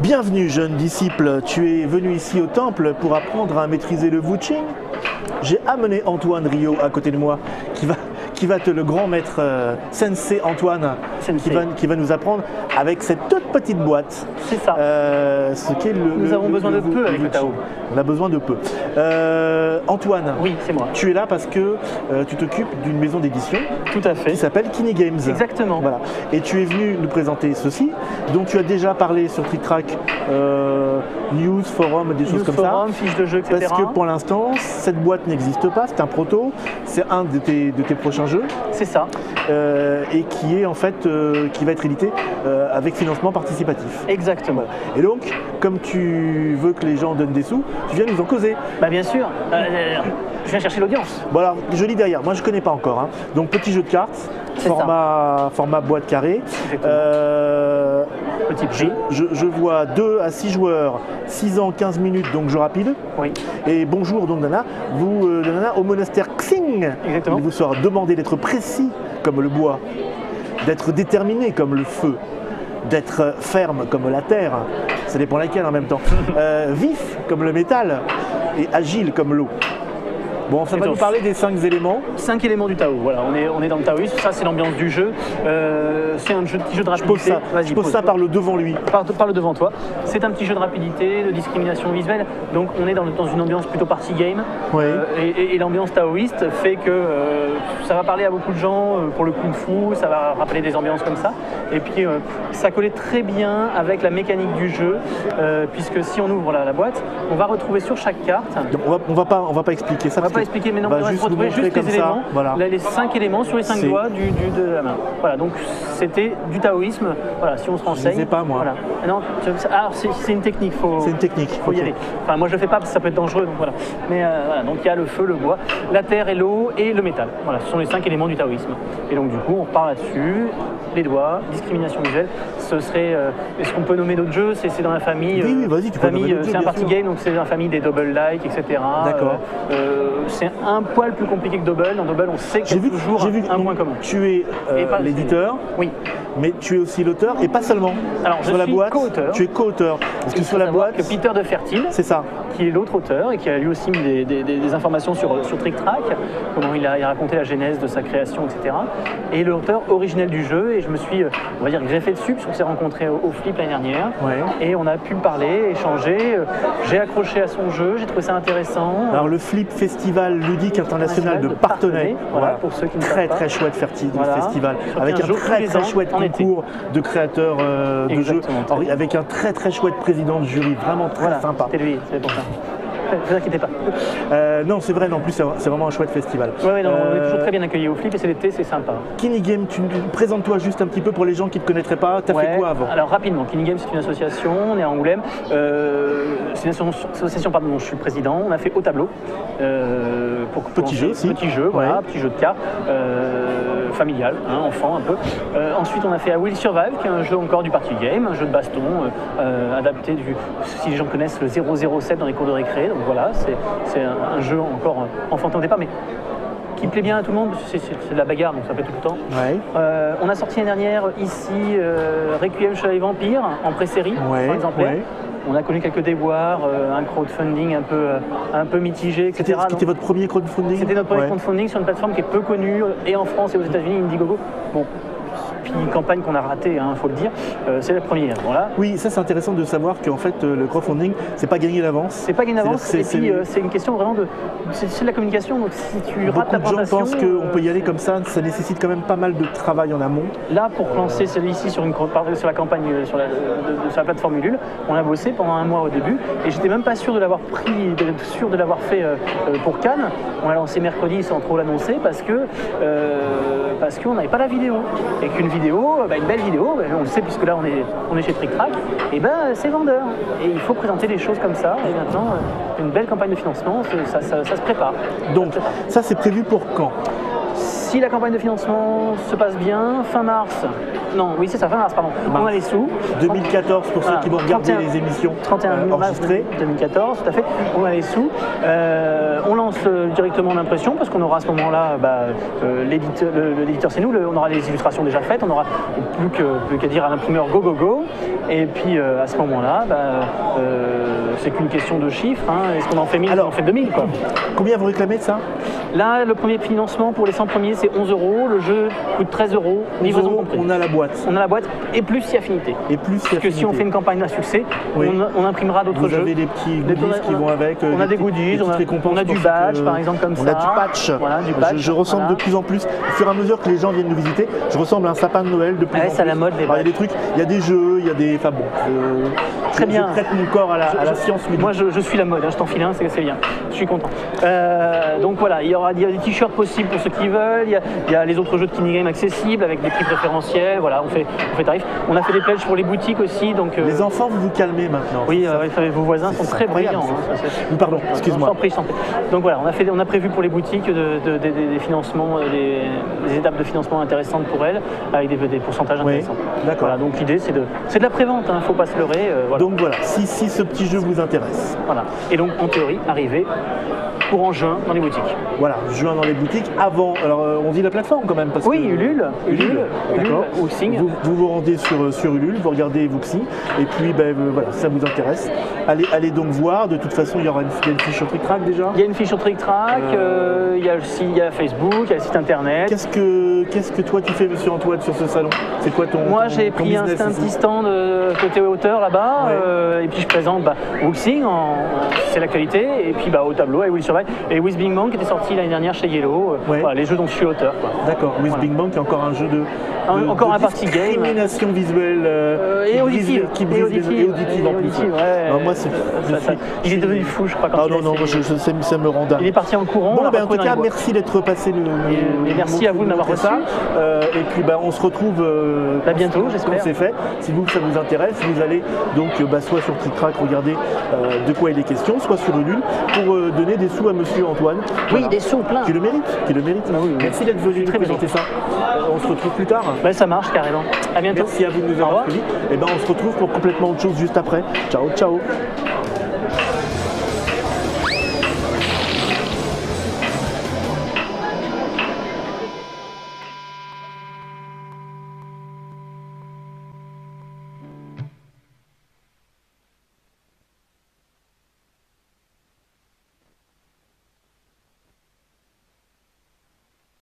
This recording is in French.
Bienvenue jeune disciple, tu es venu ici au temple pour apprendre à maîtriser le Wuqing. J'ai amené Antoine Rio à côté de moi qui va te le grand maître Sensei Antoine qui va nous apprendre avec cette toute petite boîte. C'est ça. Ce qu'est Nous avons besoin de peu avec le Tao. On a besoin de peu. Antoine, oui, c'est moi. Tu es là parce que tu t'occupes d'une maison d'édition. Tout à fait. Qui s'appelle Kini Games. Exactement. Voilà. Et tu es venu nous présenter ceci, dont tu as déjà parlé sur Trick Track, news, forum, des choses comme ça. Fiches de jeu, etc. Parce que pour l'instant, cette boîte n'existe pas, c'est un proto, c'est un de tes prochains jeux. C'est ça. Et qui est en fait, qui va être édité avec financement participatif. Exactement. Et donc, comme tu veux que les gens donnent des sous, tu viens nous en causer. Bah bien sûr. Je viens chercher l'audience. Bon alors, je lis derrière. Moi, je connais pas encore. Hein. Donc, petit jeu de cartes, format boîte carrée. Petit prix. Je vois 2 à 6 joueurs, 6 ans, 15 minutes, donc jeu rapide. Oui. Et bonjour, donc Nana. Vous, Nana, au monastère Xing. Exactement. Il vous sera demandé d'être précis comme le bois, d'être déterminé comme le feu, d'être ferme comme la terre, ça dépend laquelle en même temps, vif comme le métal et agile comme l'eau. Bon, ça va nous parler des 5 éléments. 5 éléments du Tao, voilà, on est dans le taoïsme, ça c'est l'ambiance du jeu, c'est un petit jeu de rapidité. Je pose ça par le devant lui. Par le devant toi. C'est un petit jeu de rapidité, de discrimination visuelle, donc on est dans une ambiance plutôt party game. Oui. Et l'ambiance taoïste fait que ça va parler à beaucoup de gens pour le kung fu, ça va rappeler des ambiances comme ça. Et puis ça collait très bien avec la mécanique du jeu, puisque si on ouvre la boîte, on va retrouver sur chaque carte. Donc on va pas expliquer ça. Expliquer, mais non, on va retrouver juste les éléments, voilà. Les 5 éléments sur les 5 doigts de la main. Voilà, donc c'était du taoïsme, voilà, si on se renseigne. Je ne sais pas moi. Voilà. Non, alors c'est une technique, c'est une technique. Faut y aller. Enfin, moi je le fais pas parce que ça peut être dangereux, donc voilà. Mais voilà, donc il y a le feu, le bois, la terre et l'eau et le métal. Voilà, ce sont les 5 éléments du taoïsme. Et donc du coup, on repart là-dessus. Les doigts, discrimination visuelle, ce serait. Est-ce qu'on peut nommer d'autres jeux? C'est dans la famille. Oui, vas-y, tu peux nommer d'autres jeux. C'est un party game, donc c'est dans la famille des double like, etc. D'accord. C'est un poil plus compliqué que Double. En Double, on sait qu'il y a toujours un point commun. Tu es l'éditeur, oui, mais tu es aussi l'auteur et pas seulement. Alors, sur la boîte, co-auteur. tu es co-auteur. Parce que sur la boîte, que Peter de Fertile, c'est ça, qui est l'autre auteur et qui a lui aussi mis des informations sur Trick Track, comment il a raconté la genèse de sa création, etc. Et l'auteur originel du jeu. Et je me suis, on va dire, greffé dessus puisqu'on s'est rencontrés au Flip l'année dernière. Ouais. Et on a pu parler, échanger. J'ai accroché à son jeu, j'ai trouvé ça intéressant. Alors le Flip Festival ludique international de Parthenay, voilà, pour ceux qui ne savent pas. Très chouette festival, avec un très chouette concours de créateurs de jeux, avec un très chouette président de jury, vraiment très sympa. C'était lui, c'est pour ça. Ne vous inquiétez pas. Non, c'est vrai, en plus c'est vraiment un chouette festival. Oui, on est toujours très bien accueillis au Flip et c'est l'été, c'est sympa. Kini Game, présente-toi juste un petit peu pour les gens qui ne te connaîtraient pas. Tu as fait quoi avant? Alors rapidement, Kini Game c'est une association, on est à Angoulême. C'est une association dont je suis le président. On a fait au tableau. Petit jeu aussi. Petit jeu, voilà, petit jeu de cartes. Familial, enfant un peu. Ensuite on a fait à Will Survive, qui est un jeu encore du party game, un jeu de baston adapté si les gens connaissent le 007 dans les cours de récré. Donc voilà, c'est un jeu encore enfantin au départ, mais qui plaît bien à tout le monde, c'est de la bagarre, donc ça fait tout le temps. Ouais. On a sorti l'année dernière ici Requiem chez les vampires en pré-série, par exemple. Ouais. On a connu quelques déboires, un crowdfunding un peu mitigé, etc. C'était votre premier crowdfunding? C'était notre premier crowdfunding sur une plateforme qui est peu connue, et en France et aux États-Unis, Indiegogo. Bon. Puis une campagne qu'on a ratée, faut le dire, c'est la première. Voilà. Oui, ça c'est intéressant de savoir qu'en fait le crowdfunding, c'est pas gagné d'avance. C'est pas gagné d'avance, et puis c'est une question vraiment c'est de la communication, donc si tu rates ta présentation... Beaucoup de gens pensent qu'on peut y aller comme ça nécessite quand même pas mal de travail en amont. Là, pour lancer celui-ci sur la campagne, sur la plateforme Ulule, on a bossé pendant un mois au début, et j'étais même pas sûr de l'avoir fait pour Cannes. On l'a lancé mercredi sans trop l'annoncer, parce qu'on n'avait pas la vidéo, et qu'une vidéo, une belle vidéo, on le sait puisque là on est chez Trick Track, et c'est vendeur. Et il faut présenter les choses comme ça, et maintenant une belle campagne de financement, ça se prépare. Donc ça c'est prévu pour quand? Si la campagne de financement se passe bien, fin mars, pardon, on a les sous. 2014 pour ceux qui vont regarder les émissions 31 enregistrées. 2014, tout à fait, on a les sous. On lance directement l'impression parce qu'on aura à ce moment-là, l'éditeur c'est nous, on aura les illustrations déjà faites, on n'aura plus qu'à dire à l'imprimeur go go go. Et puis à ce moment-là, c'est qu'une question de chiffres. Hein. Est-ce qu'on en fait 1000? Alors, on en fait 2000 quoi. Combien vous réclamez de ça? Là, le premier financement pour les 100 premiers, c'est 11 €. Le jeu coûte 13 €. Livraison comprise. On a la boîte. On a la boîte et plus si affinité. Et plus si Parce que si on fait une campagne à succès, oui, on imprimera d'autres jeux. Vous avez des petits goodies qui vont avec. On a des goodies, on a du badge par exemple comme ça. On a du patch. Voilà, du badge. Je ressemble de plus en plus, au fur et à mesure que les gens viennent nous visiter, je ressemble à un sapin de Noël de plus en plus. C'est à la mode les badges. Il y a des trucs, il y a des jeux, il y a des. Enfin bon. Très bien. Je prête mon corps à la science médicale. Moi je suis la mode, hein, je t'en file un, c'est bien. Je suis content. Donc voilà, il y a des t-shirts possibles pour ceux qui veulent, il y a les autres jeux de Kini Game accessibles avec des prix préférentiels, voilà, on fait tarif. On a fait des pledges pour les boutiques aussi. Donc, les enfants, vous vous calmez maintenant. Oui, vos voisins sont très brillants. Hein, pardon, excuse-moi. Sans prie. Donc voilà, on a prévu pour les boutiques des financements, des étapes de financement intéressantes pour elles, avec des pourcentages intéressants. D'accord. Voilà, donc l'idée c'est de la prévente, il ne faut pas se leurrer. Voilà. Donc voilà, si ce petit jeu vous intéresse. Voilà. Et donc en théorie, arriver courant juin dans les boutiques. Voilà, juin dans les boutiques. Avant, alors on dit la plateforme quand même parce oui, que... Ulule, d'accord. Wuxing. Vous rendez sur Ulule, vous regardez Wuxing, et puis voilà, ça vous intéresse. Allez donc voir, de toute façon il y aura une fiche sur Trick Track déjà. Il y a une fiche sur Trick Track, il y a Facebook, il y a le site internet. Qu'est-ce que toi tu fais, monsieur Antoine, sur ce salon? C'est quoi ton Moi j'ai pris un petit stand côté hauteur là-bas, et puis je présente Wuxing, c'est l'actualité, et puis au tableau, et Will Survive, et With Bing Bang qui était sorti l'année dernière chez Yellow. Voilà, les jeux dont je suis auteur. D'accord, With Bing Bang qui est encore un jeu de encore un party game. Discrimination visuelle et auditive. Et auditive en plus. Ouais. Moi, il est devenu fou, je crois. Quand non, ça me rend dingue. Il est parti en courant. Bon, en tout cas, merci d'être passé. Et merci à vous de m'avoir reçu. Et puis, on se retrouve bientôt, j'espère. C'est fait. Si ça vous intéresse, vous allez donc soit sur Trick Track regarder de quoi il est question, soit sur Ulule pour donner des sous à monsieur Antoine. Oui, des sous plein. Qui le mérite. Oui. Merci d'être venu nous présenter ça. On se retrouve plus tard. Ça marche carrément. À bientôt. Merci à vous de nous avoir suivis. Et on se retrouve pour complètement autre chose juste après. Ciao, ciao.